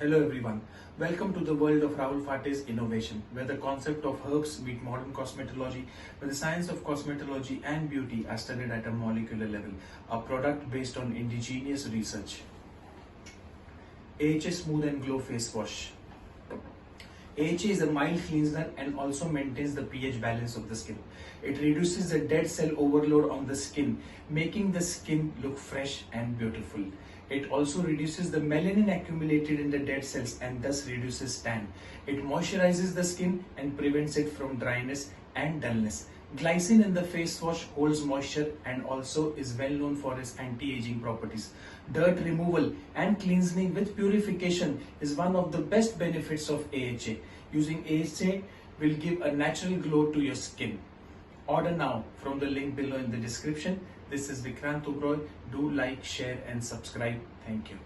Hello everyone, welcome to the world of Rahul Phate's innovation, where the concept of herbs meet modern cosmetology, where the science of cosmetology and beauty are studied at a molecular level, a product based on indigenous research. AHA Smooth and Glow Face Wash. AHA is a mild cleanser and also maintains the pH balance of the skin. It reduces the dead cell overload on the skin, making the skin look fresh and beautiful. It also reduces the melanin accumulated in the dead cells and thus reduces tan. It moisturizes the skin and prevents it from dryness and dullness. Glycerine in the face wash holds moisture and also is well known for its anti-aging properties. Dirt removal and cleansing with purification is one of the best benefits of AHA. Using AHA will give a natural glow to your skin. Order now from the link below in the description. This is Vikrant Oberoi. Do like, share and subscribe. Thank you.